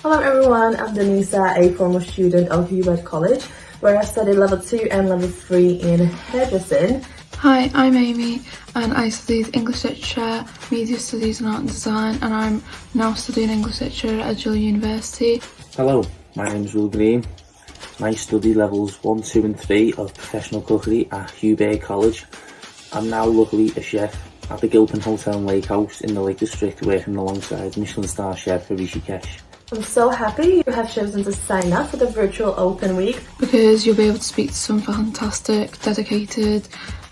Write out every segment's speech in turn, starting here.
Hello everyone, I'm Denisa, a former student of Hubert College, where I studied level 2 and level 3 in hairdressing. Hi, I'm Amy and I studied English Literature, Media Studies and Art and Design, and I'm now studying English Literature at Edgehill University. Hello, my name is Will Green. I study levels 1, 2 and 3 of professional cookery at Hubert College. I'm now luckily a chef at the Gilpin Hotel and Lake House in the Lake District, working alongside Michelin star chef Rishikesh. I'm so happy you have chosen to sign up for the virtual open week, because you'll be able to speak to some fantastic, dedicated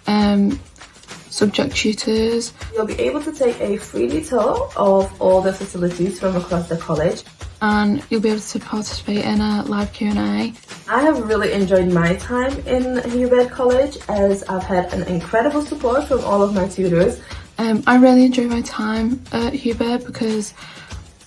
subject tutors. You'll be able to take a free tour of all the facilities from across the college. And you'll be able to participate in a live Q&A. I have really enjoyed my time in Hubert College as I've had an incredible support from all of my tutors. I really enjoyed my time at Hubert because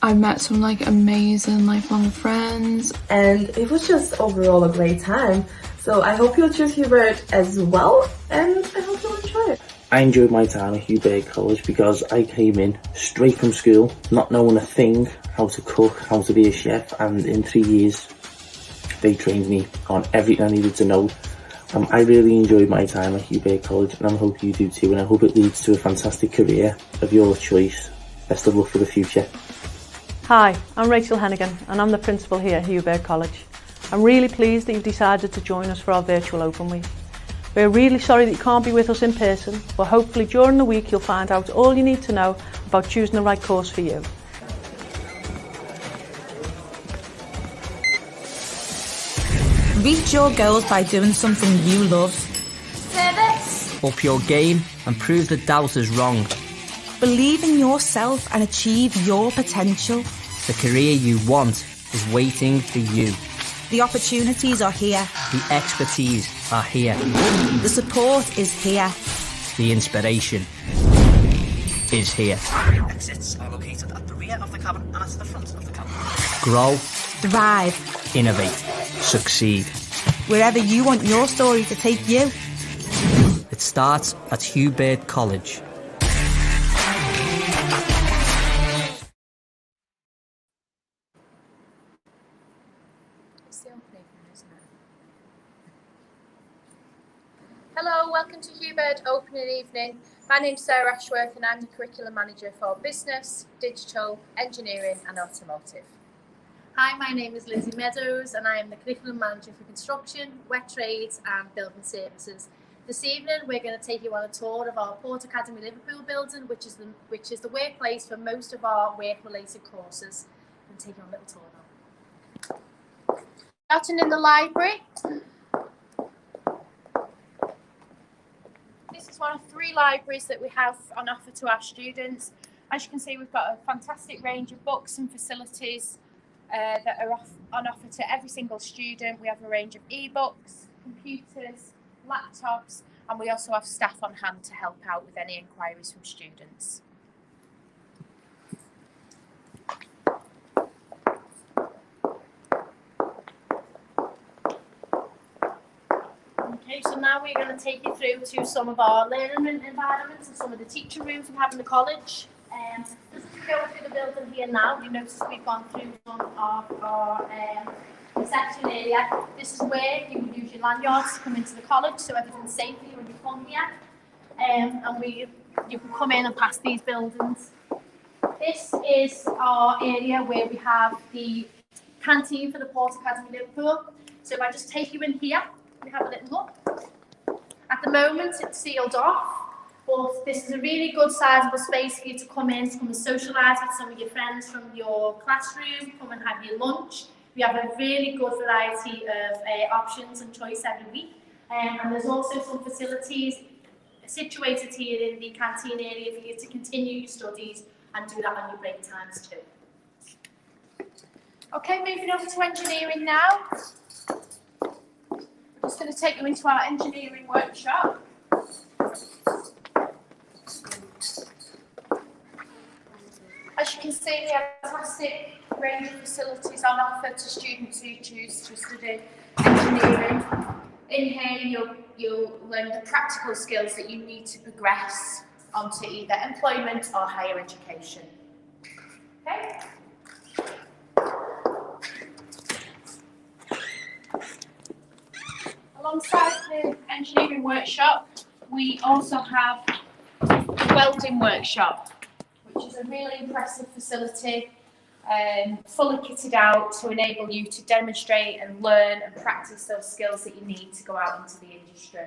I met some amazing lifelong friends. And it was just overall a great time. So I hope you'll choose Hubert as well, and I hope you'll enjoy it. I enjoyed my time at Hubert College because I came in straight from school, not knowing a thing, how to cook, how to be a chef, and in 3 years they trained me on everything I needed to know. I really enjoyed my time at Hubert College, and I hope you do too, and I hope it leads to a fantastic career of your choice. Best of luck for the future. Hi, I'm Rachel Hennigan and I'm the principal here at Hubert College. I'm really pleased that you've decided to join us for our virtual open week. We're really sorry that you can't be with us in person, but hopefully during the week you'll find out all you need to know about choosing the right course for you. Reach your goals by doing something you love. Service. Up your game and prove the doubters wrong. Believe in yourself and achieve your potential. The career you want is waiting for you. The opportunities are here. The expertise are here. The support is here. The inspiration is here. Exits are located at the rear of the cabin and at the front of the cabin. Grow. Thrive. Innovate. Succeed. Wherever you want your story to take you. It starts at Hubert College. Hello, welcome to Hubert Opening Evening. My name's Sarah Ashworth and I'm the Curriculum Manager for Business, Digital, Engineering and Automotive. Hi, my name is Lizzie Meadows and I am the Curriculum Manager for Construction, Wet Trades and Building Services. This evening we're going to take you on a tour of our Port Academy Liverpool building, which is the workplace for most of our work-related courses. I'm going to take you on a little tour now. Starting in the library. This is one of 3 libraries that we have on offer to our students. As you can see, we've got a fantastic range of books and facilities that are on offer to every single student. We have a range of e-books, computers, laptops, and we also have staff on hand to help out with any inquiries from students. Okay, so now we're going to take you through to some of our learning environments and some of the teaching rooms we have in the college. Just as we go through the building here now, you notice we've gone through some of our reception area. This is where you can use your lanyards to come into the college, so everything's safe for you when you come here. And you can come in and pass these buildings. This is our area where we have the canteen for the Port Academy Liverpool. So if I just take you in here, we have a little look. At the moment it's sealed off, but this is a really good sizable space for you to come in, to come and socialise with some of your friends from your classroom, come and have your lunch. We have a really good variety of options and choice every week. And there's also some facilities situated here in the canteen area for you to continue your studies and do that on your break times too. Okay, moving over to engineering now. I'm just going to take you into our engineering workshop. As you can see, we have a fantastic range of facilities on offer to students who choose to study engineering. In here, you'll learn the practical skills that you need to progress onto either employment or higher education. Okay? alongside the engineering workshop, we also have the welding workshop, which is a really impressive facility, fully kitted out to enable you to demonstrate and learn and practice those skills that you need to go out into the industry.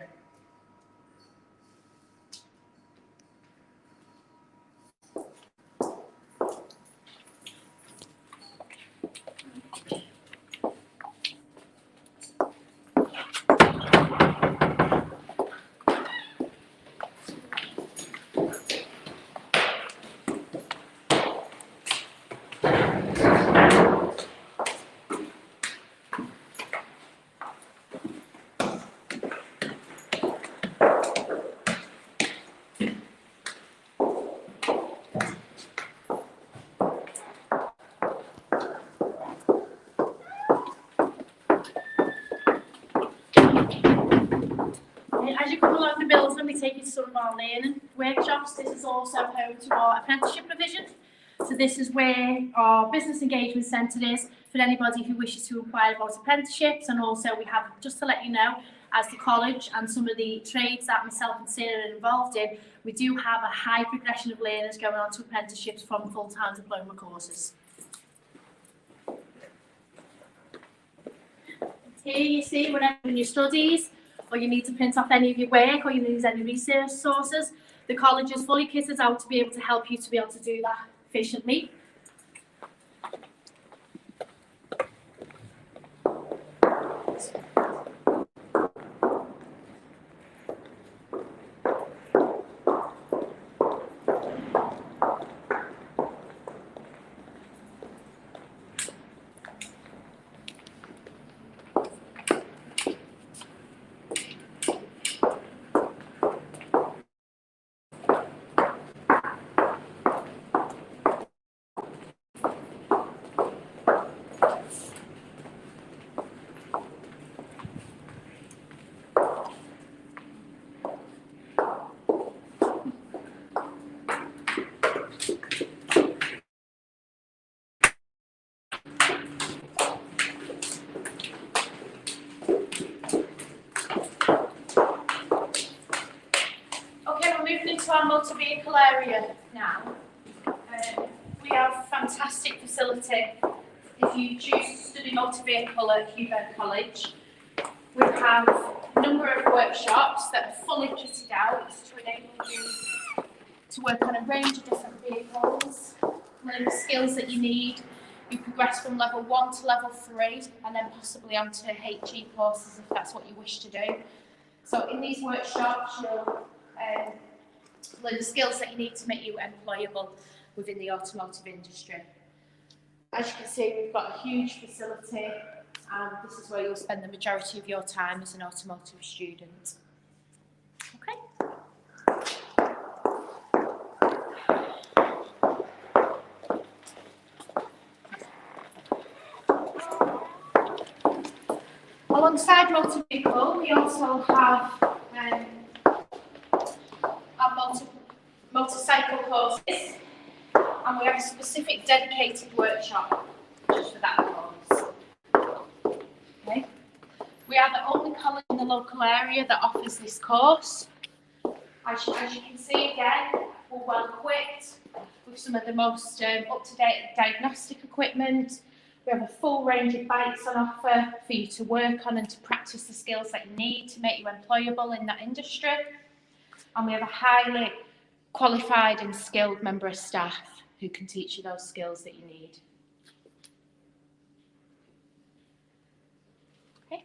As you come along the building, we take you to some of our learning workshops. This is also home to our apprenticeship provision. So this is where our business engagement centre is for anybody who wishes to inquire about apprenticeships. And also we have, just to let you know, as the college and some of the trades that myself and Sarah are involved in, we do have a high progression of learners going on to apprenticeships from full-time diploma courses. Here you see, whenever in your studies, or you need to print off any of your work, or you need any research sources, the college is fully kitted out to be able to help you to be able to do that efficiently. Into our motor vehicle area now. We have a fantastic facility if you choose to study motor vehicle at Hubert College. We have a number of workshops that are fully kitted out to enable you to work on a range of different vehicles, learn the skills that you need. You progress from level 1 to level 3 and then possibly onto HE courses if that's what you wish to do. So in these workshops you'll learn the skills that you need to make you employable within the automotive industry. As you can see, we've got a huge facility and this is where you'll spend the majority of your time as an automotive student. Okay. Alongside motor vehicle, we also have our motorcycle courses, and we have a specific dedicated workshop just for that course. Okay. We are the only college in the local area that offers this course. As you can see again, we're well equipped with some of the most up-to-date diagnostic equipment. We have a full range of bikes on offer for you to work on and to practice the skills that you need to make you employable in that industry. And we have a highly qualified and skilled member of staff who can teach you those skills that you need. Okay.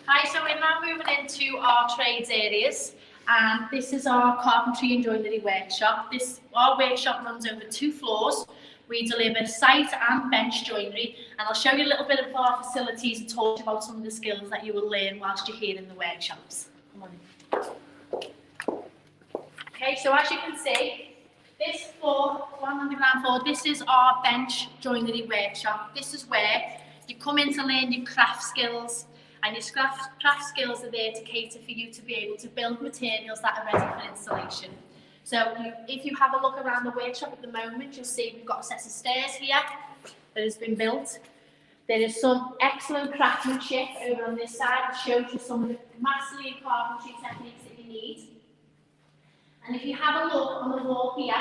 Hi, so we're now moving into our trades areas. And this is our carpentry and joinery workshop. Our workshop runs over 2 floors. We deliver site and bench joinery, and I'll show you a little bit of our facilities and talk about some of the skills that you will learn whilst you're here in the workshops. Come on in. Okay, so as you can see, this floor, one on the ground floor, this is our bench joinery workshop. This is where you come in to learn your craft skills And your craft skills are there to cater for you to be able to build materials that are ready for installation. So if you have a look around the workshop at the moment, you'll see we've got a set of stairs here that has been built. There is some excellent craftsmanship over on this side that shows you some of the mastery and carpentry techniques that you need. And if you have a look on the wall here,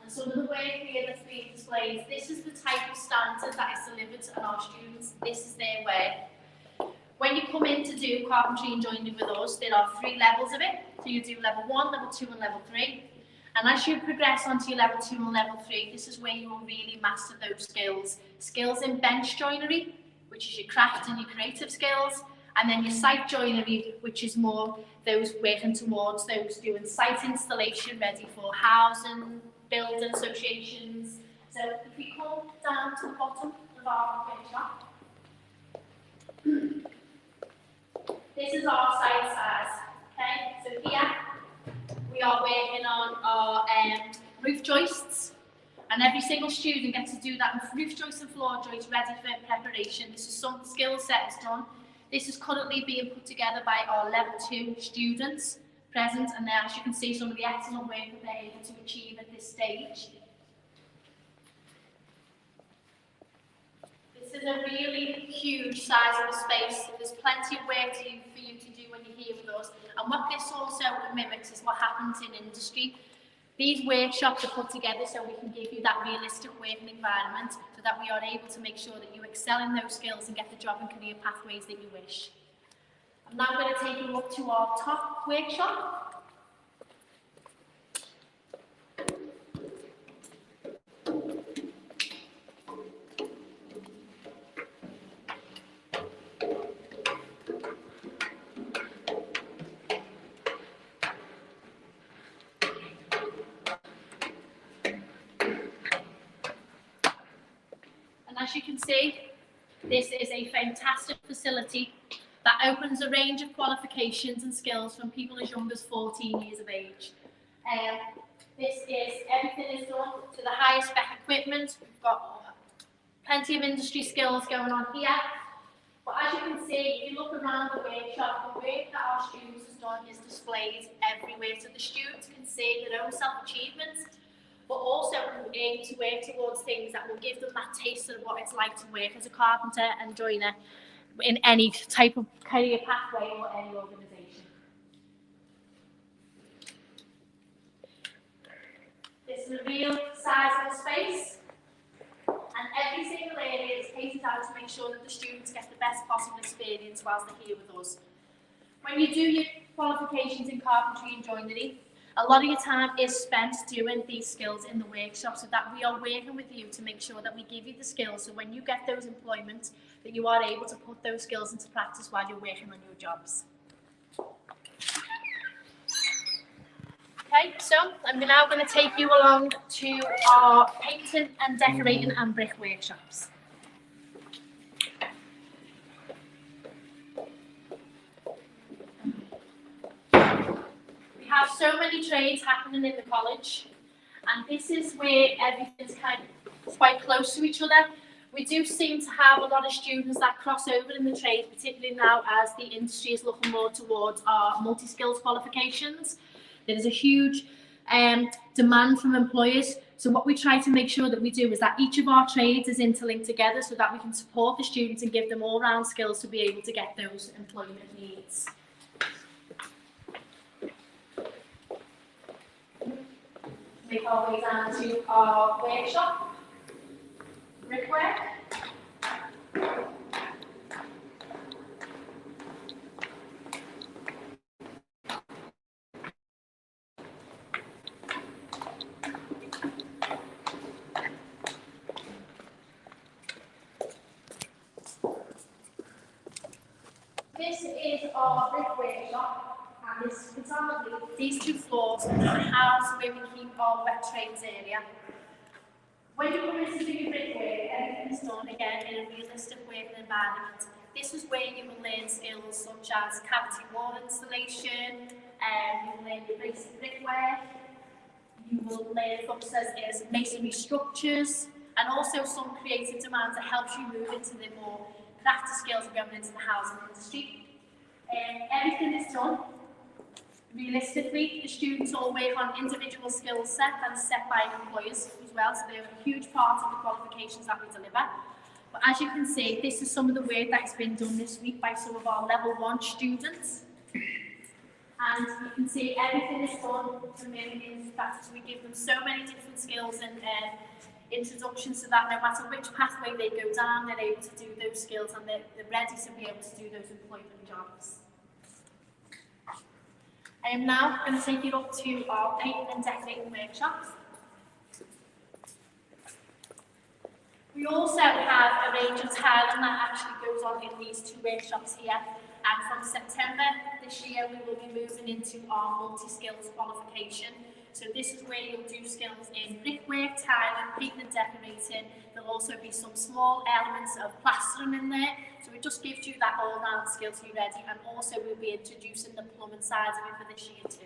and some of the work here that's being displayed, this is the type of standard that is delivered to our students. This is their way. When you come in to do carpentry and joinery with us, there are 3 levels of it. So you do level 1, level 2 and level 3. And as you progress onto your level 2 and level 3, this is where you will really master those skills. Skills in bench joinery, which is your craft and your creative skills. And then your site joinery, which is more those working towards those doing site installation ready for housing, building associations. So if we come down to the bottom of our workshop, this is our site size. Okay, so here we are working on our roof joists, and every single student gets to do that with roof joists and floor joists ready for preparation. This is some skill set is done. This is currently being put together by our level 2 students present, and there, as you can see, some of the excellent work that they're able to achieve at this stage. This is a really huge size of the space. There's plenty of work for you to do when you're here with us. And what this also mimics is what happens in industry. These workshops are put together so we can give you that realistic working environment so that we are able to make sure that you excel in those skills and get the job and career pathways that you wish. I'm now going to take you up to our top workshop. As you can see, this is a fantastic facility that opens a range of qualifications and skills from people as young as 14 years of age. Everything is done to the highest spec equipment. We've got plenty of industry skills going on here. But as you can see, if you look around the workshop, the work that our students have done is displayed everywhere, so the students can see their own self-achievements, but also aim to work towards things that will give them that taste of what it's like to work as a carpenter and joiner in any type of career pathway or any organisation. This is a real size of the space, and every single area is catered out to make sure that the students get the best possible experience whilst they're here with us. When you do your qualifications in carpentry and joinery, a lot of your time is spent doing these skills in the workshop, so that we are working with you to make sure that we give you the skills so when you get those employment that you are able to put those skills into practice while you're working on your jobs. Okay, so I'm now going to take you along to our painting and decorating and brick workshops. We have so many trades happening in the college, and this is where everything's kind of quite close to each other. We do seem to have a lot of students that cross over in the trades, particularly now as the industry is looking more towards our multi-skills qualifications. There is a huge demand from employers. So what we try to make sure that we do is that each of our trades is interlinked together so that we can support the students and give them all-round skills to be able to get those employment needs. Make our way down to our workshop, brickwork. This is our brick workshop, and this predominantly these two floors are the house where we keep our wet trades area. When you come in to do your brickwork, everything is done again in a realistic working environment. This is where you will learn skills such as cavity wall installation, you will learn your basic brickwork, you will learn functions as masonry structures, and also some creative demands that helps you move into the more crafty skills are going into the housing industry. Everything is done realistically. The students all work on individual skill set and set by employers as well, so they're a huge part of the qualifications that we deliver. But as you can see, this is some of the work that has been done this week by some of our level 1 students. And you can see everything is done from in practice. We give them so many different skills and introductions to that. No matter which pathway they go down, they're able to do those skills and they're ready to be able to do those employment jobs. I am now going to take you up to our painting and decorating workshops. We also have a range of tiling that actually goes on in these 2 workshops here. And from September this year, we will be moving into our multi-skills qualification. So this is where you'll do skills in brickwork, tiling, painting and decorating. There'll also be some small elements of plastering in there. So it just gives you that all-round skill to be ready. And also we'll be introducing the plumbing side of it for this year too.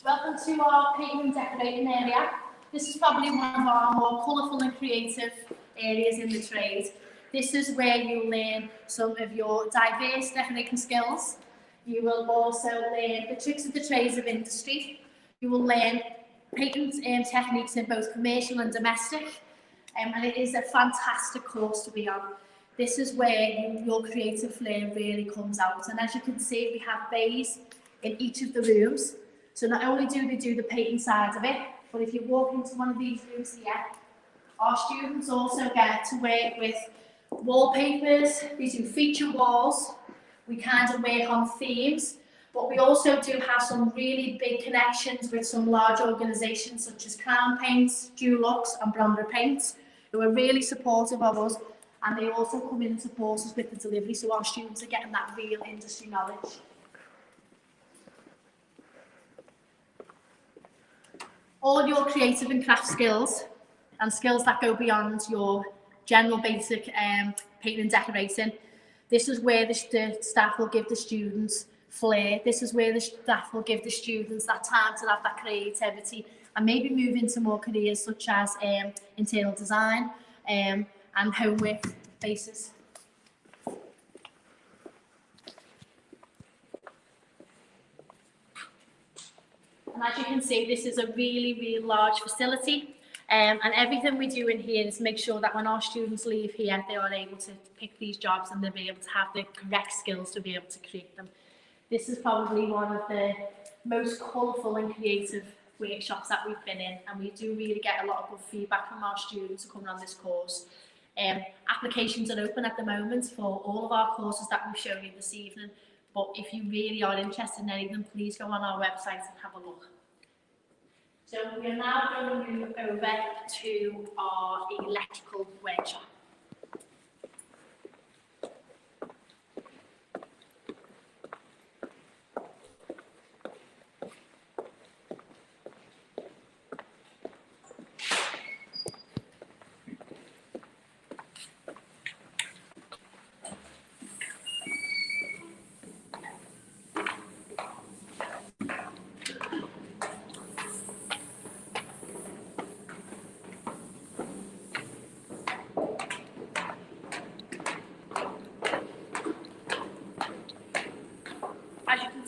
Welcome to our painting and decorating area. This is probably one of our more colourful and creative areas in the trade. This is where you learn some of your diverse decorating skills. You will also learn the tricks of the trades of industry. You will learn painting techniques in both commercial and domestic. And it is a fantastic course to be on. This is where your creative flair really comes out. And as you can see, we have bays in each of the rooms. So not only do they do the painting side of it, but if you walk into one of these rooms here, our students also get to work with wallpapers. These do feature walls. We kind of work on themes, but we also do have some really big connections with some large organisations such as Crown Paints, Dulux and Bromber Paints, who are really supportive of us, and they also come in and support us with the delivery, so our students are getting that real industry knowledge. All your creative and craft skills and skills that go beyond your general basic painting and decorating. This is where the staff will give the students flair. This is where the staff will give the students that time to have that creativity and maybe move into more careers such as internal design and homework bases. And as you can see, this is a really, really large facility. And everything we do in here is make sure that when our students leave here, they are able to pick these jobs and they'll be able to have the correct skills to be able to create them. This is probably one of the most colourful and creative workshops that we've been in, and we do really get a lot of good feedback from our students coming on this course. Applications are open at the moment for all of our courses that we've shown you this evening, but if you really are interested in any of them, please go on our website and have a look. So we are now going to move over to our electrical workshop.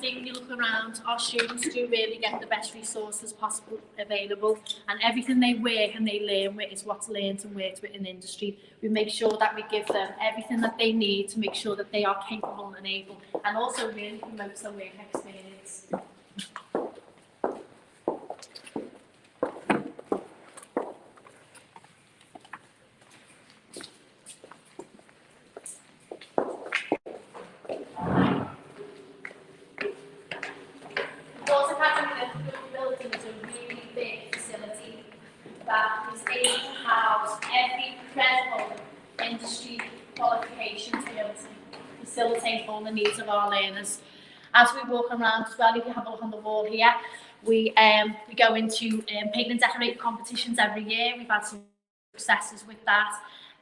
When you look around, our students do really get the best resources possible available, and everything they work and they learn with is what's learned and worked with in industry. We make sure that we give them everything that they need to make sure that they are capable and able, and also really promotes their work experience. That is able to house credible industry qualification to be able to facilitate all the needs of our learners. As we walk around as well, if you have a look on the wall here, we go into paint and decorating competitions every year. We've had some successes with that.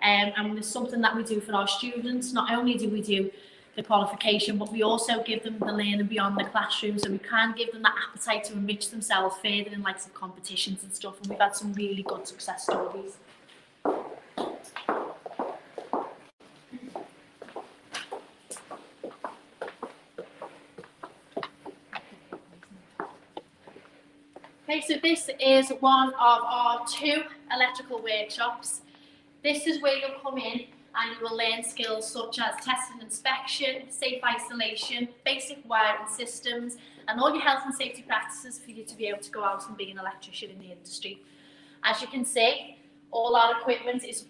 And there's something that we do for our students. Not only do we do the qualification, but we also give them the learning beyond the classroom, so we can give them that appetite to enrich themselves further in likes of competitions and stuff, and we've had some really good success stories. Okay, so this is one of our 2 electrical workshops. This is where you'll come in and you will learn skills such as test and inspection, safe isolation, basic wiring systems, and all your health and safety practices for you to be able to go out and be an electrician in the industry. As you can see, all our equipment is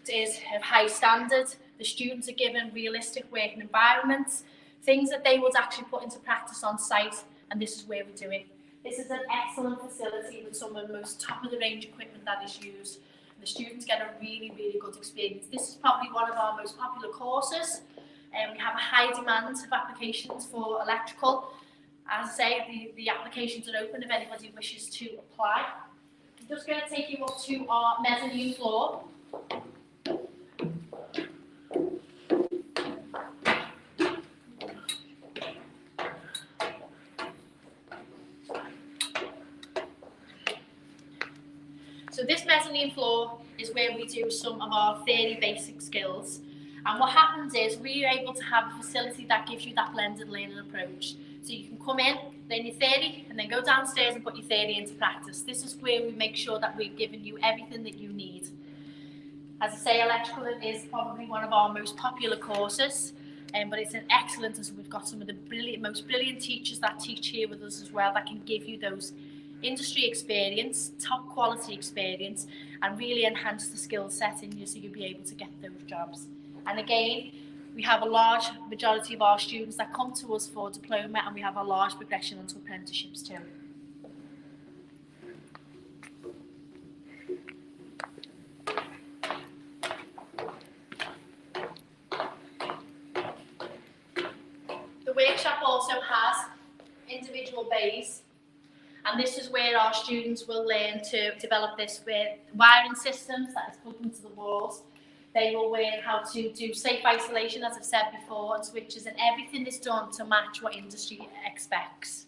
of high standard. The students are given realistic working environments, things that they would actually put into practice on site, and this is where we do it. This is an excellent facility with some of the most top of the range equipment that is used. The students get a really, really good experience. This is probably one of our most popular courses, and we have a high demand of applications for electrical. As I say, the applications are open if anybody wishes to apply. I'm just going to take you up to our mezzanine floor. So this mezzanine floor is where we do some of our theory basic skills. And what happens is we're able to have a facility that gives you that blended learning approach. So you can come in, learn your theory, and then go downstairs and put your theory into practice. This is where we make sure that we've given you everything that you need. As I say, electrical is probably one of our most popular courses, but it's an excellent, as we've got some of the most brilliant teachers that teach here with us as well, that can give you those industry experience, top quality experience, and really enhance the skill set in you so you'll be able to get those jobs. And again, we have a large majority of our students that come to us for diploma, and we have a large progression onto apprenticeships too. The workshop also has individual bays, and this is where our students will learn to develop this with wiring systems that is plugged into the walls. They will learn how to do safe isolation, as I've said before, and switches, and everything is done to match what industry expects.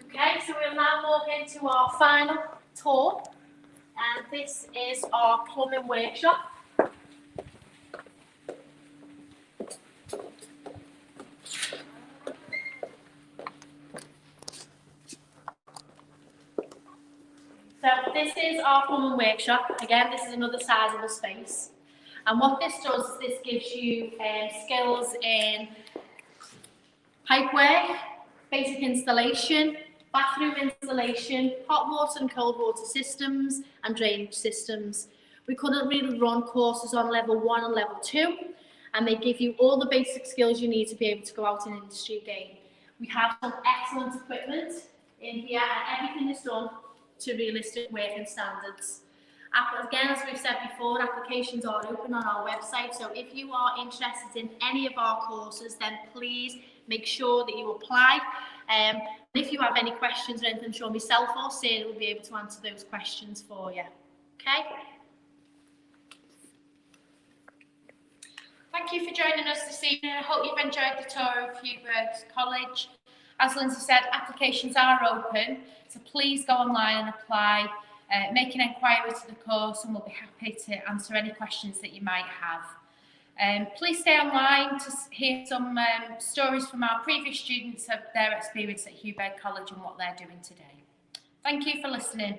Okay, so we'll now move into our final tour, and this is our plumbing workshop. So this is our plumbing workshop. Again, this is another sizable space. And what this does is this gives you skills in pipework, basic installation, bathroom installation, hot water and cold water systems, and drainage systems. We couldn't really run courses on level 1 and level 2, and they give you all the basic skills you need to be able to go out in industry again. We have some excellent equipment in here, and everything is done to realistic working standards. Again, as we've said before, applications are open on our website, so if you are interested in any of our courses, then please make sure that you apply. If you have any questions or anything, sure myself or Sarah will be able to answer those questions for you. Okay? Thank you for joining us this evening. I hope you've enjoyed the tour of Hubert College. As Lindsay said, applications are open, so please go online and apply. Make an inquiry to the course, and we'll be happy to answer any questions that you might have. Please stay online to hear some stories from our previous students of their experience at Hubert College and what they're doing today. Thank you for listening.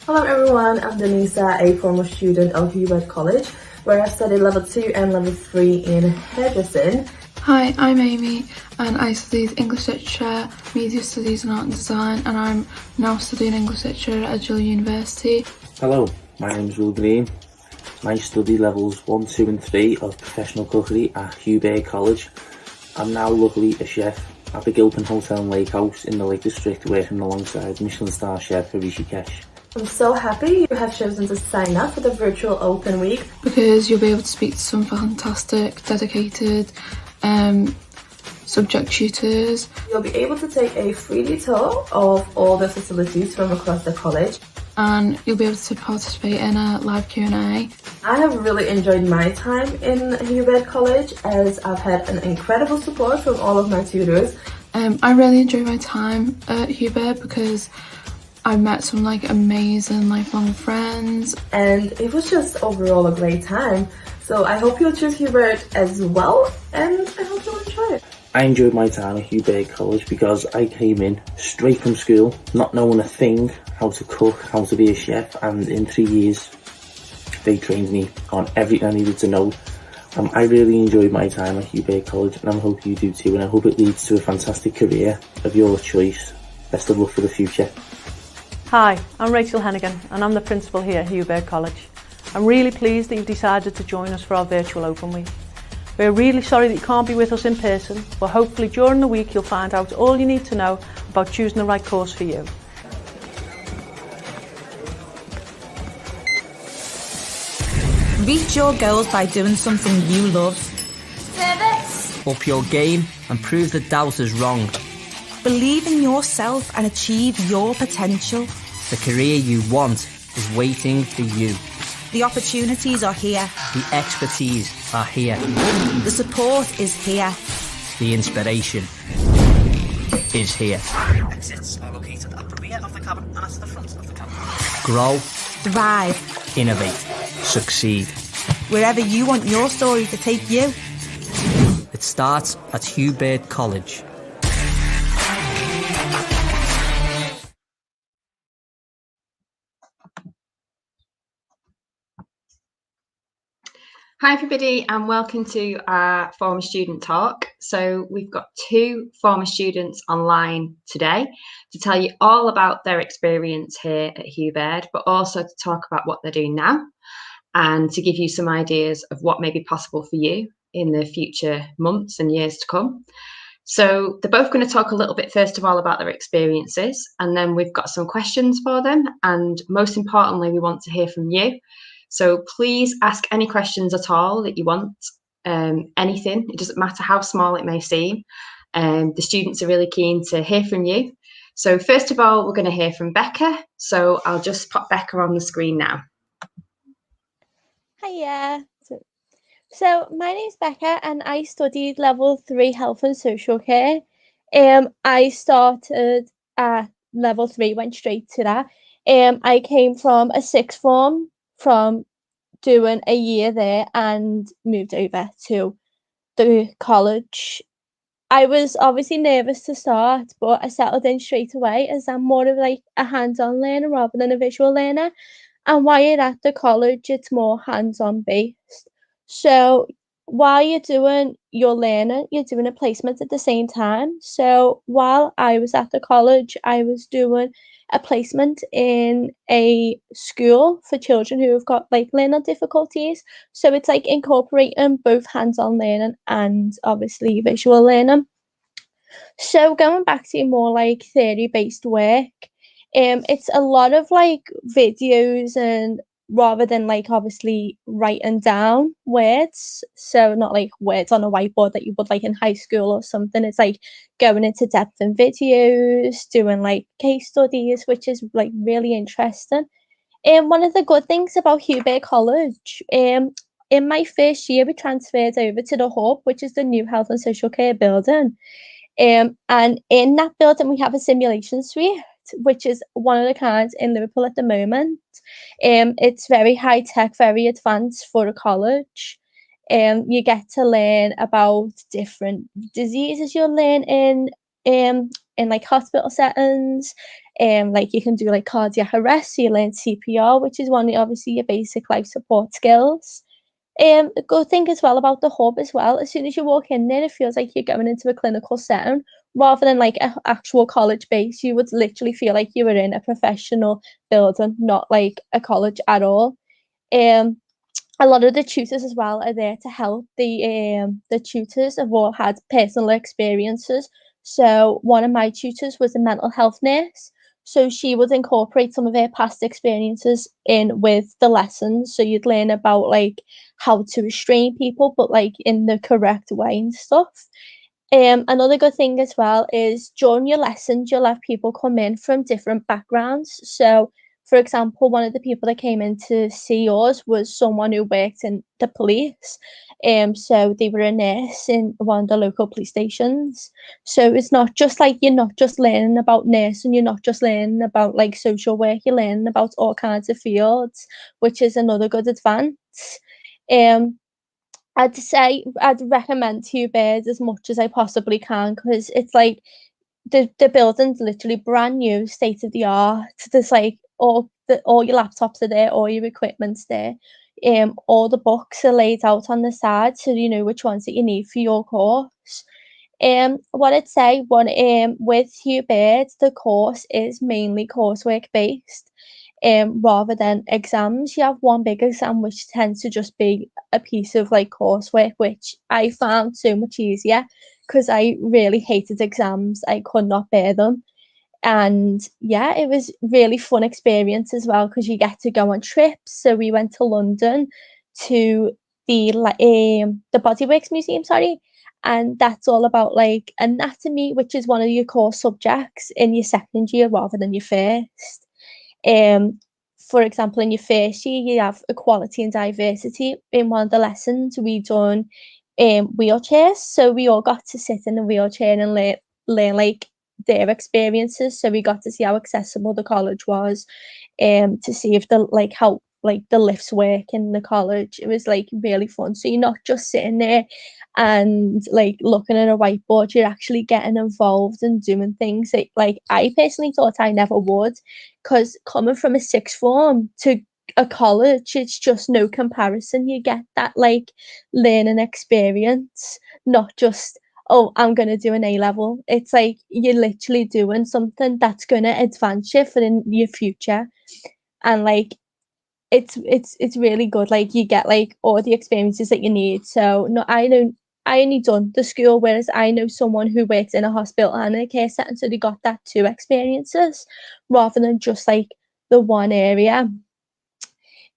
Hello everyone, I'm Denisa, a former student of Hubert College, where I studied level 2 and level 3 in hairdressing. Hi, I'm Amy and I studied English Literature, Media Studies and Art and Design, and I'm now studying English Literature at Edinburgh University. Hello, my name is Will Green. I study levels 1, 2 and 3 of professional cookery at Hubert College. I'm now luckily a chef at the Gilpin Hotel and Lake House in the Lake District, working alongside Michelin star chef Harishi Kesh. I'm so happy you have chosen to sign up for the virtual open week. Because you'll be able to speak to some fantastic, dedicated subject tutors. You'll be able to take a 3D tour of all the facilities from across the college. And you'll be able to participate in a live Q&A. I have really enjoyed my time in Hubert College as I've had an incredible support from all of my tutors. I really enjoyed my time at Hubert because I met some amazing lifelong friends. And it was just overall a great time. So I hope you'll choose Hubert as well, and I hope you'll enjoy it. I enjoyed my time at Hubert College because I came in straight from school, not knowing a thing, how to cook, how to be a chef, and in 3 years they trained me on everything I needed to know. I really enjoyed my time at Hubert College, and I hope you do too, and I hope it leads to a fantastic career of your choice. Best of luck for the future. Hi, I'm Rachel Hennigan and I'm the principal here at Hubert College. I'm really pleased that you've decided to join us for our virtual open week. We're really sorry that you can't be with us in person, but hopefully during the week you'll find out all you need to know about choosing the right course for you. Reach your goals by doing something you love. Service. Up your game and prove the doubters wrong. Believe in yourself and achieve your potential. The career you want is waiting for you. The opportunities are here. The expertise are here. The support is here. The inspiration is here. Exits are located at the rear of the cabin and at the front of the cabin. Grow, Thrive. innovate, succeed. Wherever you want your story to take you. It starts at Hubert College. Hi everybody and welcome to our former student talk. So we've got 2 former students online today to tell you all about their experience here at Hubert, but also to talk about what they're doing now and to give you some ideas of what may be possible for you in the future months and years to come. So they're both going to talk a little bit first of all about their experiences, and then we've got some questions for them, and most importantly we want to hear from you. So please ask any questions at all that you want, anything. It doesn't matter how small it may seem. The students are really keen to hear from you. So first of all, we're going to hear from Becca. So I'll just pop Becca on the screen now. Hiya. So my name's Becca and I studied level 3 health and social care. I started at level 3, went straight to that. I came from a 6th form from doing a year there and moved over to the college. I was obviously nervous to start, but I settled in straight away as I'm more of a hands-on learner rather than a visual learner. And while you're at the college, it's more hands-on based. So while you're doing your learning, you're doing a placement at the same time. So while I was at the college, I was doing a placement in a school for children who have got learning difficulties. So it's incorporating both hands-on learning and obviously visual learning. So going back to more theory-based work, it's a lot of videos and rather than obviously writing down words, so not words on a whiteboard that you would in high school or something. It's going into depth in videos, doing case studies, which is really interesting. And one of the good things about Hubert College, in my first year we transferred over to the Hub, which is the new health and social care building. And in that building we have a simulation suite, which is one of the kinds in Liverpool at the moment. It's very high tech, very advanced for a college. You get to learn about different diseases you'll learn in hospital settings. Like you can do like cardiac arrest, so you learn CPR, which is one of obviously your basic life support skills. The good thing as well about the hub as well, as soon as you walk in there, it feels like you're going into a clinical setting rather than like an actual college base. You would literally feel like you were in a professional building, not like a college at all. Um, a lot of the tutors as well are there to help. The tutors have all had personal experiences. So one of my tutors was a mental health nurse. So she would incorporate some of her past experiences in with the lessons. So you'd learn about like how to restrain people, but like in the correct way and stuff. Another good thing as well is during your lessons, you'll have people come in from different backgrounds. So, for example, one of the people that came in to see us was someone who worked in the police. So they were a nurse in one of the local police stations. So it's not just like you're not just learning about nursing, you're not just learning about like social work, you're learning about all kinds of fields, which is another good advance. Um, I'd say I'd recommend Hugh Bird as much as I possibly can because it's like the building's literally brand new, state of the art. There's like all your laptops are there, all your equipment's there. All the books are laid out on the side, so you know which ones that you need for your course. What I'd say, with Hugh Bird, the course is mainly coursework based. Rather than exams, you have one big exam which tends to just be a piece of like coursework, which I found so much easier because I really hated exams. I could not bear them. And yeah, it was really fun experience as well because you get to go on trips. So we went to London to the Bodyworks Museum, sorry, and that's all about like anatomy, which is one of your core subjects in your second year rather than your first. For example, in your first year, you have equality and diversity. In one of the lessons, we done wheelchairs, so we all got to sit in a wheelchair and learn like their experiences. So we got to see how accessible the college was, to see if the like how like the lifts work in the college. It was like really fun. So you're not just sitting there and like looking at a whiteboard, you're actually getting involved and doing things that like I personally thought I never would, because coming from a sixth form to a college, it's just no comparison. You get that like learning experience, not just, oh, I'm gonna do an A level. It's like you're literally doing something that's gonna advance you for in your future. And like it's really good. Like you get like all the experiences that you need. So no, I only done the school, whereas I know someone who works in a hospital and a care setting, so they got that two experiences rather than just like the one area.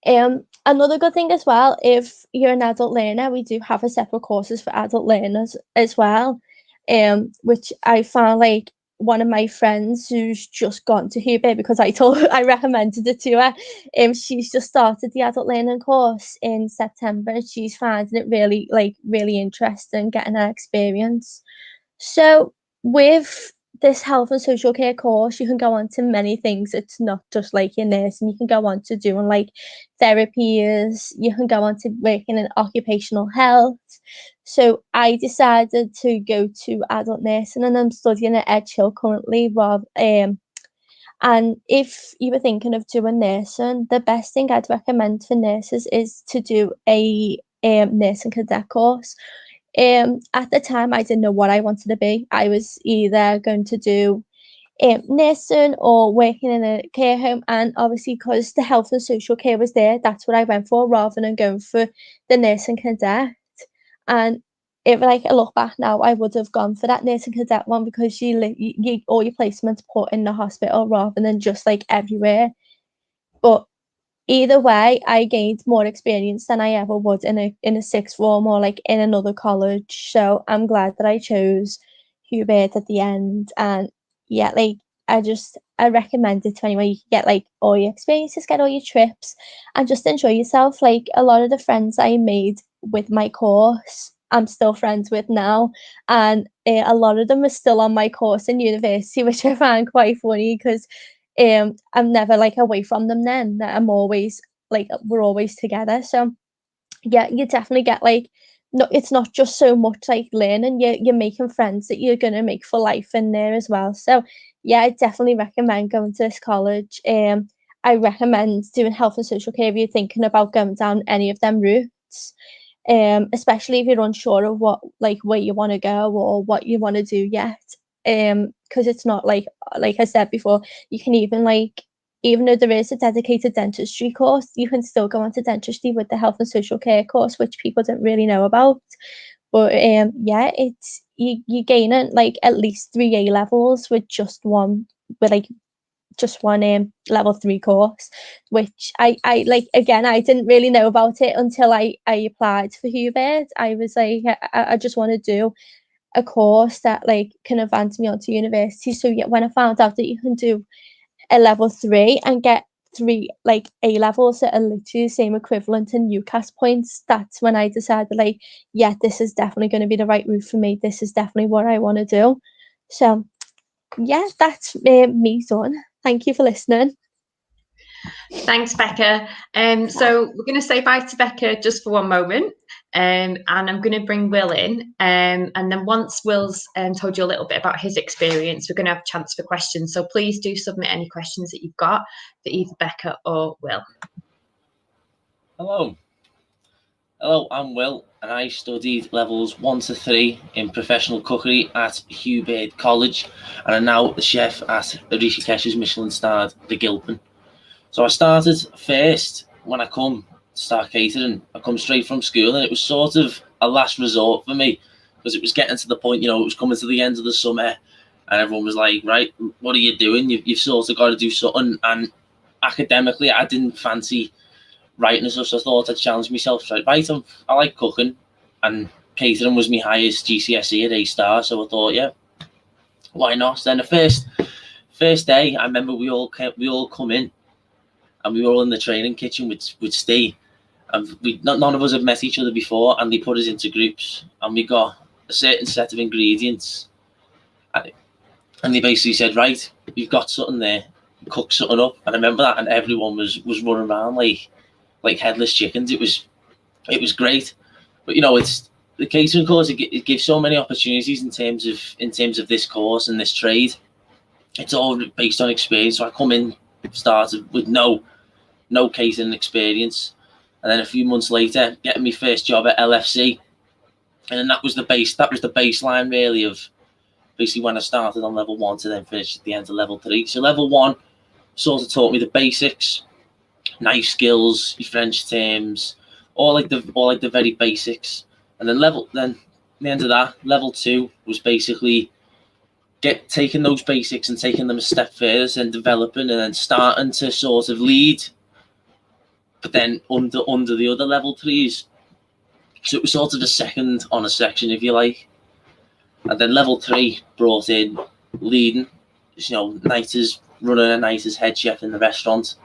Another good thing as well, if you're an adult learner, we do have a separate courses for adult learners as well. Which I found like one of my friends who's just gone to Hubei because I recommended it to her. She's just started the adult learning course in September and she's finding it really interesting getting that experience. So with this health and social care course, you can go on to many things. It's not just like your nursing. You can go on to doing like therapies. You can go on to working in occupational health. So I decided to go to adult nursing and I'm studying at Edge Hill currently. And if you were thinking of doing nursing, the best thing I'd recommend for nurses is to do a nursing cadet course. At the time, I didn't know what I wanted to be. I was either going to do nursing or working in a care home, and obviously because the health and social care was there, that's what I went for rather than going for the nursing cadet. And if like I look back now, I would have gone for that nursing cadet one because you all your placements put in the hospital rather than just like everywhere. But either way, I gained more experience than I ever would in a sixth form or like in another college. So I'm glad that I chose Hubert at the end. And yeah, like I recommend it to anyone. You can get like all your experiences, get all your trips, and just enjoy yourself. Like a lot of the friends I made with my course, I'm still friends with now, and a lot of them are still on my course in university, which I find quite funny because I'm never like away from them then. I'm always like we're always together. So yeah, you definitely get like no, it's not just so much like learning. You're making friends that you're gonna make for life in there as well. So yeah, I definitely recommend going to this college. I recommend doing health and social care if you're thinking about going down any of them routes. Especially if you're unsure of what like where you want to go or what you want to do yet. Because it's not like I said before, you can even though there is a dedicated dentistry course, you can still go on to dentistry with the health and social care course, which people don't really know about. But yeah, it's you gain it like at least 3 A levels with just one level 3 course, which I like. Again, I didn't really know about it until I applied for Hubert. I was like, I just want to do a course that like can advance me onto university. So yeah, when I found out that you can do a level 3 and get 3 like A levels that are literally the same equivalent in UCAS points, that's when I decided like, yeah, this is definitely going to be the right route for me. This is definitely what I want to do. So yeah, that's me done. Thank you for listening. Thanks, Becca. So we're going to say bye to Becca just for one moment, and I'm going to bring Will in, and then once Will's told you a little bit about his experience, we're going to have a chance for questions. So please do submit any questions that you've got for either Becca or Will. Hello, I'm Will, and I studied levels 1 to 3 in professional cookery at Hubert College, and I'm now the chef at Rishikesh's Michelin-starred The Gilpin. So I started first when I come to start catering. I come straight from school, and it was sort of a last resort for me because it was getting to the point, it was coming to the end of the summer, and everyone was like, right, what are you doing? You've sort of got to do something. And academically, I didn't fancy writing and stuff, so I thought I'd challenge myself. So I like cooking, and catering was my highest GCSE at A-star, so I thought, yeah, why not? Then the first day, I remember we all come in, and we were all in the training kitchen with Steve, and none of us had met each other before, and they put us into groups, and we got a certain set of ingredients, and they basically said, right, you've got something there, cook something up. And I remember that, and everyone was running around like headless chickens. It was great. But it's the catering course. It gives so many opportunities in terms of this course and this trade. It's all based on experience. So I come in, started with no catering experience, and then a few months later, getting my first job at LFC, and then that was the baseline really of basically when I started on level 1 to then finish at the end of level 3. So level 1 sort of taught me the basics, knife skills, your French terms, all like the very basics. And then the end of that, level 2 was basically taking those basics and taking them a step further and developing, and then starting to sort of lead, but then under the other level 3s. So it was sort of the second on a section, if you like. And then level 3 brought in leading, night as running a night as head chef in the restaurant.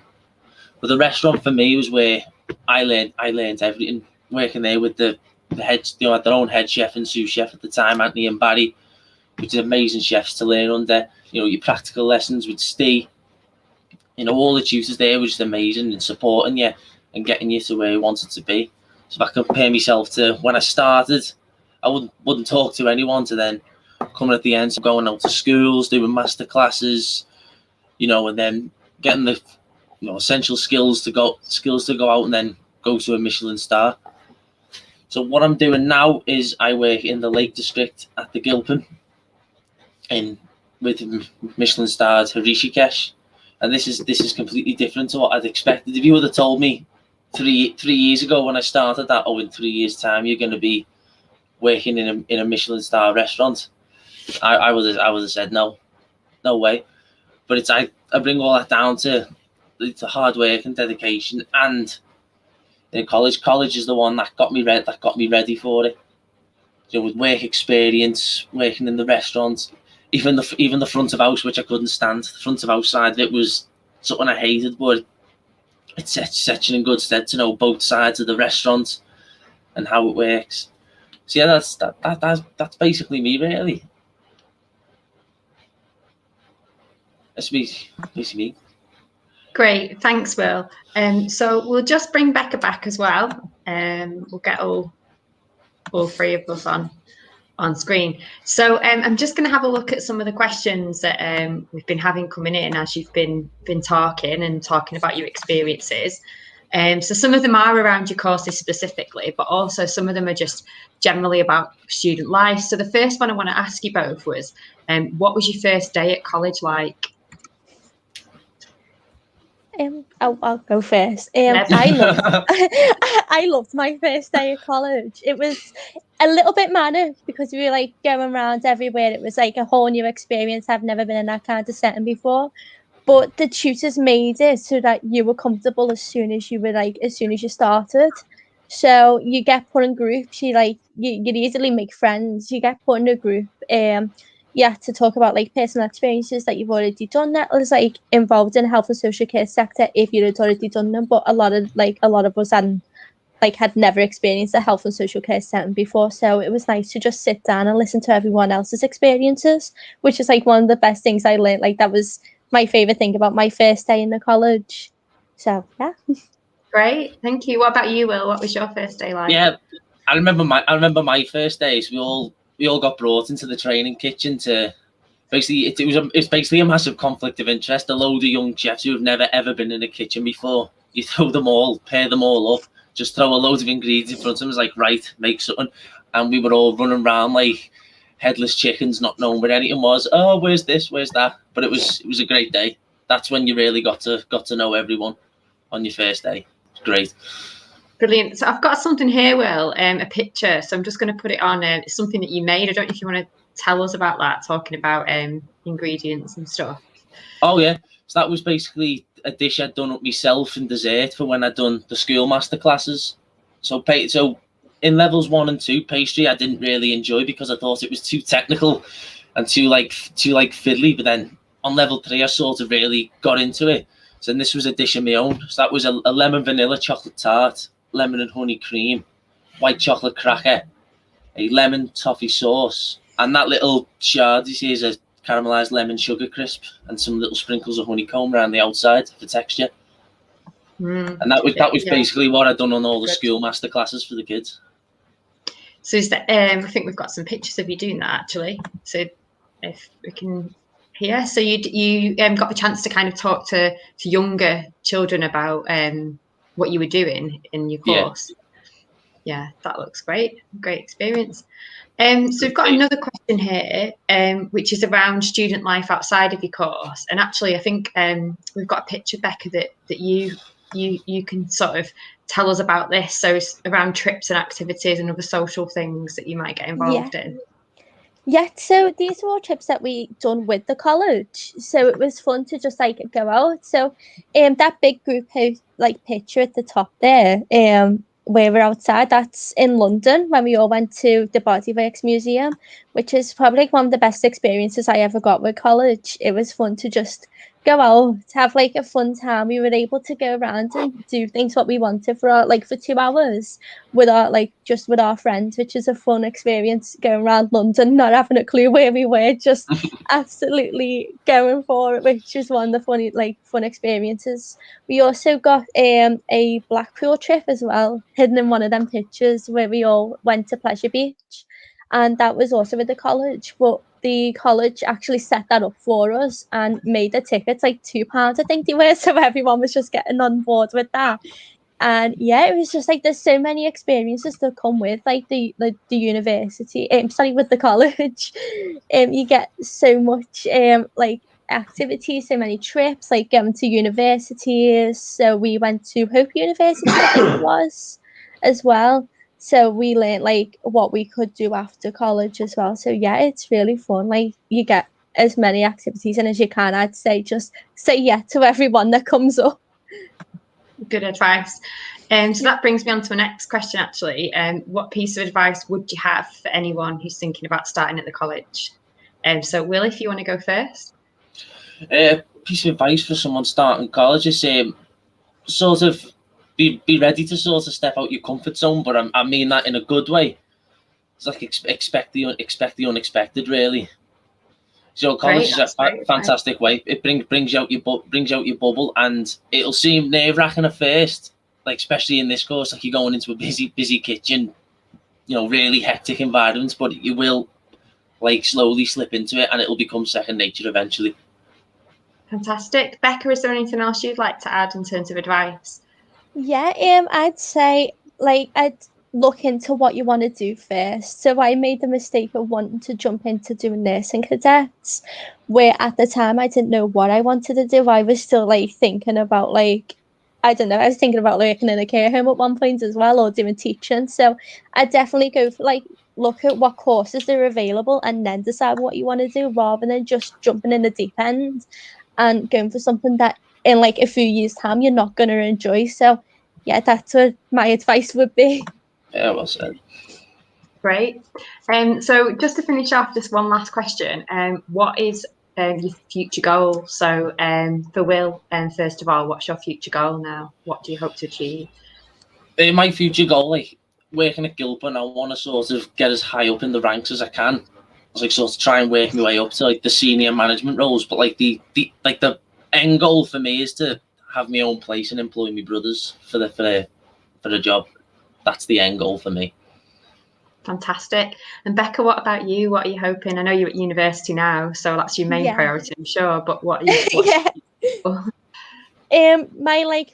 But the restaurant for me was where I learned everything, working there with the heads, had their own head chef and sous chef at the time, Anthony and Barry, which is amazing chefs to learn under. Your practical lessons with Steve. All the tutors there were just amazing and supporting you and getting you to where you wanted to be. So if I compare myself to when I started, I wouldn't talk to anyone, to then coming at the end, so going out to schools, doing master classes, and then getting the essential skills to go out and then go to a Michelin star. So what I'm doing now is I work in the Lake District at the Gilpin, with Michelin starred Rishikesh, and this is completely different to what I'd expected. If you would have told me three years ago when I started that, in 3 years' time you're going to be working in a Michelin star restaurant, I would have said no way. But I bring all that down to the hard work and dedication, and in college is the one that got me ready for it. With work experience, working in the restaurant, even the front of house, which I couldn't stand. The front of house side of it was something I hated, but it sets you in good stead to know both sides of the restaurant and how it works. So yeah, that's basically me, really. That's basically me. Great, thanks, Will. So we'll just bring Becca back as well. We'll get all all three of us on screen. So I'm just going to have a look at some of the questions that we've been having coming in as you've been talking about your experiences. So some of them are around your courses specifically, but also some of them are just generally about student life. So the first one I want to ask you both was, what was your first day at college like? I'll go first. Yep. I loved my first day of college. It was a little bit manic because we were like going around everywhere. It was like a whole new experience. I've never been in that kind of setting before. But the tutors made it so that you were comfortable as soon as you started. So you get put in groups. You'd easily make friends. You get put in a group. You have to talk about like personal experiences that you've already done that was like involved in health and social care sector if you had already done them. But a lot of us had never experienced a health and social care setting before. So it was nice to just sit down and listen to everyone else's experiences, which is like one of the best things I learned. Like that was my favorite thing about my first day in the college. So yeah. Great, thank you. What about you, Will? What was your first day like? Yeah, I remember my first days. We all got brought into the training kitchen to basically it's basically a massive conflict of interest. A load of young chefs who have never ever been in a kitchen before. You pair them all up, just throw a load of ingredients in front of them. It's like, right, make something, and we were all running around like headless chickens, not knowing where anything was. Oh, where's this? Where's that? But it was a great day. That's when you really got to know everyone on your first day. It's great. Brilliant. So I've got something here, Will, a picture. So I'm just going to put it on. It's something that you made. I don't know if you want to tell us about that, talking about ingredients and stuff. Oh yeah. So that was basically a dish I'd done up myself in dessert for when I'd done the schoolmaster classes. So in levels 1 and 2, pastry I didn't really enjoy because I thought it was too technical and too fiddly. But then on level 3, I sort of really got into it. So this was a dish of my own. So that was a lemon vanilla chocolate tart, lemon and honey cream, white chocolate cracker, a lemon toffee sauce, and that little shard you see is a caramelized lemon sugar crisp and some little sprinkles of honeycomb around the outside for texture. And that was basically what I'd done on all the schoolmaster classes for the kids. So is that I think we've got some pictures of you doing that actually. So if we can hear, so you got the chance to kind of talk to younger children about what you were doing in your course. Yeah, that looks great. Great experience. So we've got another question here, which is around student life outside of your course. And actually, I think we've got a picture, Becca, that you can sort of tell us about this. So it's around trips and activities and other social things that you might get involved in. Yeah, so these were all trips that we done with the college. So it was fun to just like go out. So that big group house like picture at the top there, where we're outside, that's in London when we all went to the Bodyworks Museum, which is probably like one of the best experiences I ever got with college. It was fun to just go out, have like a fun time. We were able to go around and do things what we wanted for 2 hours with our friends, which is a fun experience, going around London, not having a clue where we were, just absolutely going for it, which is one of the fun experiences. We also got a Blackpool trip as well, hidden in one of them pictures, where we all went to Pleasure Beach, and that was also with the college, but the college actually set that up for us and made the tickets like £2, I think they were, so everyone was just getting on board with that. And yeah, it was just like there's so many experiences that come with like the university, with the college. You get so much like activities, so many trips, like going to universities. So we went to Hope University, I think it was, as well. So we learned like what we could do after college as well. So yeah, it's really fun. Like you get as many activities in as you can. I'd say just say yeah to everyone that comes up. Good advice. So that brings me on to my next question actually. What piece of advice would you have for anyone who's thinking about starting at the college? So Will, if you want to go first. Piece of advice for someone starting college is sort of be ready to sort of step out your comfort zone, but I mean that in a good way. It's like expect the unexpected, really. So college is a fantastic way. It brings out your bubble, and it'll seem nerve-wracking at first, like especially in this course, like you're going into a busy kitchen, really hectic environments, but you will like slowly slip into it and it'll become second nature eventually. Fantastic. Becca, is there anything else you'd like to add in terms of advice? Yeah, I'd say I'd look into what you want to do first. So I made the mistake of wanting to jump into doing nursing cadets, where at the time I didn't know what I wanted to do. I was still thinking about I don't know, I was thinking about working in a care home at one point as well, or doing teaching. So I definitely go for look at what courses are available and then decide what you want to do, rather than just jumping in the deep end and going for something that in a few years' time you're not going to enjoy. So yeah, that's what my advice would be. Yeah, well said. Great. So just to finish off, just one last question. What is your future goal? So for Will, first of all, what's your future goal now? What do you hope to achieve? My future goal, working at Gilpin, I want to sort of get as high up in the ranks as I can. Sort of try and work my way up to the senior management roles. But the end goal for me is to have my own place and employ my brothers for the job. That's the end goal for me. Fantastic. And Becca, what about you? What are you hoping? I know you're at university now, so that's your main priority, I'm sure. But what are you?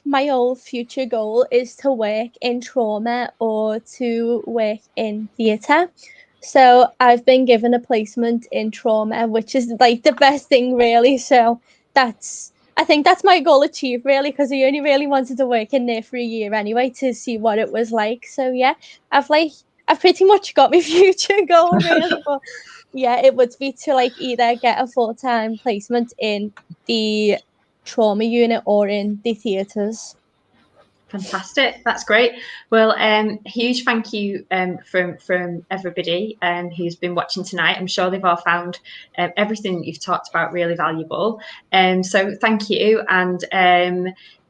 My whole future goal is to work in trauma or to work in theatre. So I've been given a placement in trauma, which is the best thing really. So I think that's my goal achieved really, because I only really wanted to work in there for a year anyway to see what it was like. So yeah, I've pretty much got my future goal really. But yeah, it would be to either get a full-time placement in the trauma unit or in the theatres. Fantastic, that's great. Well, huge thank you from everybody who's been watching tonight. I'm sure they've all found everything that you've talked about really valuable. So thank you. And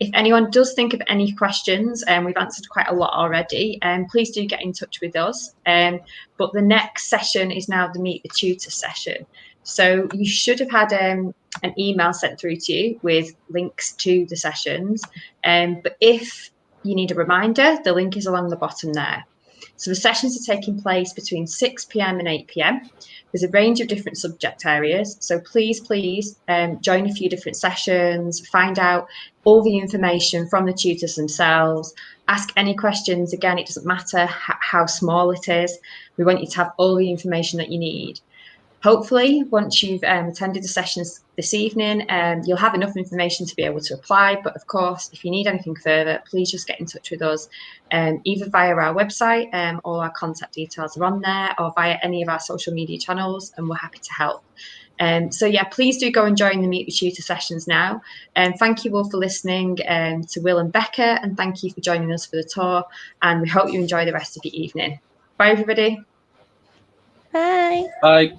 if anyone does think of any questions, we've answered quite a lot already, please do get in touch with us. But the next session is now the Meet the Tutor session. So you should have had an email sent through to you with links to the sessions. But if you need a reminder, the link is along the bottom there. So the sessions are taking place between 6 p.m. and 8 p.m. There's a range of different subject areas. So please join a few different sessions, find out all the information from the tutors themselves, ask any questions. Again, it doesn't matter how small it is. We want you to have all the information that you need. Hopefully, once you've attended the sessions this evening, you'll have enough information to be able to apply. But of course, if you need anything further, please just get in touch with us, either via our website, all our contact details are on there, or via any of our social media channels, and we're happy to help. So yeah, please do go and join the Meet the Tutor sessions now. Thank you all for listening to Will and Becca, and thank you for joining us for the tour, and we hope you enjoy the rest of your evening. Bye, everybody. Bye. Bye.